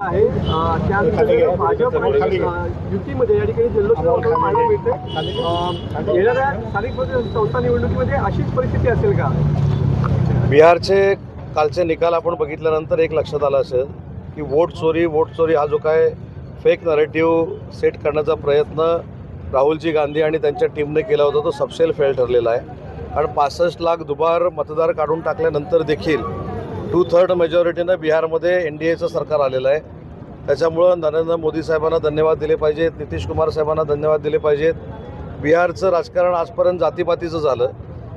आहे त्यानंतर भाजप युतीमध्ये या ठिकाणी जल्लोष पाहायला मिळते। येणाऱ्या स्थानिक संस्था निवडणुकीमध्ये अशीच परिस्थिती असेल का? बिहारचे कालचे निकाल आपण बघितल्यानंतर एक लक्षात आलं असेल की वोट चोरी हा जो काय फेक नरेटिव्ह सेट करण्याचा प्रयत्न राहुलजी गांधी आणि त्यांच्या टीमने केला होता तो सबसेल फेल ठरलेला आहे। कारण 65 लाख दुबार मतदार काढून टाकल्यानंतर देखील 2/3 मेजॉरिटीनं बिहारमध्ये NDAचं सरकार आलेलं आहे। त्याच्यामुळं नरेंद्र मोदी साहेबांना धन्यवाद दिले पाहिजेत, नितीश कुमार साहेबांना धन्यवाद दिले पाहिजेत। बिहारचं राजकारण आजपर्यंत जातीपातीचं झालं,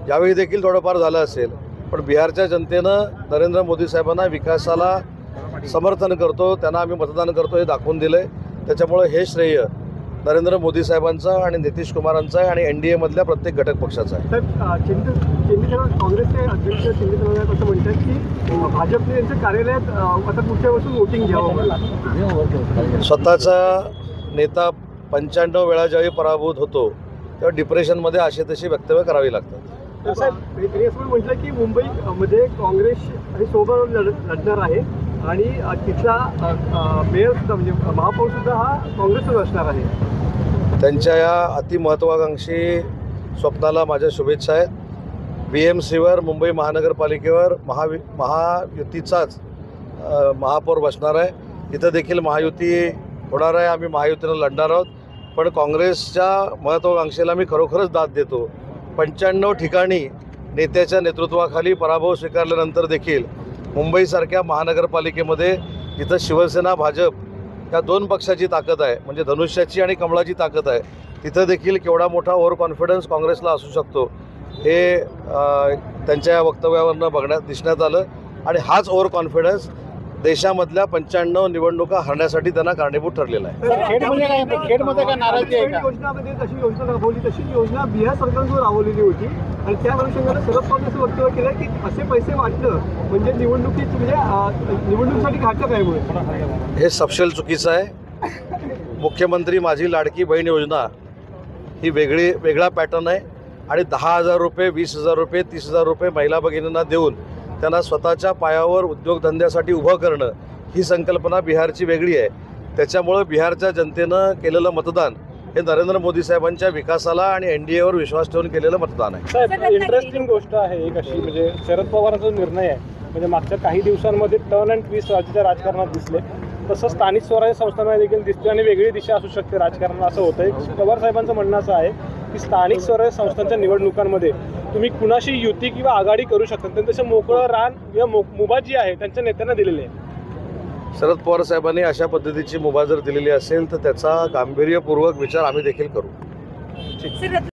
यावेळी देखील थोडंफार झालं असेल, पण बिहारच्या जनतेनं नरेंद्र मोदी साहेबांना विकासाला समर्थन करतो, त्यांना आम्ही मतदान करतो हे दाखवून दिलं आहे। त्याच्यामुळं हे श्रेय नरेंद्र मोदी साहेबांचं आणि नितीश कुमारांचं आहे आणि NDA मधल्या प्रत्येक घटक पक्षाचा आहे। काँग्रेसचे अध्यक्ष चंद्रशेखर असं म्हणतात की भाजपने यांच्या कार्यालयात आता पुढच्या वर्षी वोटिंग घ्यावं। स्वतःचा नेता 95 वेळा ज्यावेळी पराभूत होतो तेव्हा डिप्रेशनमध्ये अशी तशी वक्तव्य करावी लागतात। त्यांनी असं म्हटलं की मुंबईमध्ये काँग्रेस आणि सोबत लढणार आहे आणि तिथला मेयर सुद्धा म्हणजे महापौर सुद्धा हा काँग्रेसच असणार आहे। त्यांच्या या अतिमहत्वाकांक्षी स्वप्नाला माझ्या शुभेच्छा आहेत। BMCवर मुंबई महानगरपालिकेवर महायुतीचाच महापौर बसणार आहे। इथं देखील महायुती होणार आहे, आम्ही महायुतीनं लढणार आहोत। पण काँग्रेसच्या महत्वाकांक्षेला मी खरोखरच दाद देतो। 95 ठिकाणी नेत्याच्या नेतृत्वाखाली पराभव स्वीकारल्यानंतर देखील मुंबईसारख्या महानगरपालिकेमध्ये जिथं शिवसेना भाजप या दोन पक्षाची ताकद आहे, म्हणजे धनुष्याची आणि कमळाची ताकद आहे, तिथं देखील केवढा मोठा ओव्हर कॉन्फिडन्स काँग्रेसला असू शकतो हे त्यांच्या या वक्तव्यावरनं दिसण्यात आलं। आणि हाच ओव्हर कॉन्फिडन्स देशामधल्या 95 निवडणुका हरण्यासाठी त्यांना कारणीभूत ठरलेला आहे। योजनामध्ये जशी योजना राबवली तशी योजना बिहार सरकारनं राबवलेली होती आणि त्या अनुषंगाने शरद पवार वक्तव्य केलं की असे पैसे वाटणं म्हणजे निवडणुकीसाठी घातक आहे। हे सपशेल चुकीचं आहे। मुख्यमंत्री माझी लाडकी बहीण योजना ही वेगळा पॅटर्न आहे आणि 10,000 रुपये, 20,000 रुपये, 30,000 रुपये महिला भगिनींना देऊन त्यांना स्वतःच्या पायावर उद्योगधंद्यासाठी उभं करणं ही संकल्पना बिहारची वेगळी आहे। त्याच्यामुळं बिहारच्या जनतेनं केलेलं मतदान हे नरेंद्र मोदी साहेबांच्या विकासाला आणि NDAवर विश्वास ठेवून केलेलं मतदान आहे। साहेब, इंटरेस्टिंग गोष्ट आहे एक अशी, म्हणजे शरद पवारांचा निर्णय आहे म्हणजे मागच्या काही दिवसांमध्ये टर्न अँड ट्विस्ट राज्याच्या राजकारणात दिसले, तसं स्थानिक स्वराज्य संस्थांना देखील दिसते आणि वेगळी दिशा असू शकते राजकारणात असं होतं आहे। पवार साहेबांचं म्हणणं असं आहे की स्थानिक स्वराज्य संस्थांच्या निवडणुकांमध्ये तुम्ही कुणाशी युती किंवा आघाडी करू शकता, त्यांनी तसं मोकळं रान किंवा मुभा जी आहे त्यांच्या नेत्यांना दिलेली आहे। शरद पवार साहेबांनी अशा पद्धतीची मुभा जर दिलेली असेल तर त्याचा गांभीर्यपूर्वक विचार आम्ही देखील करू।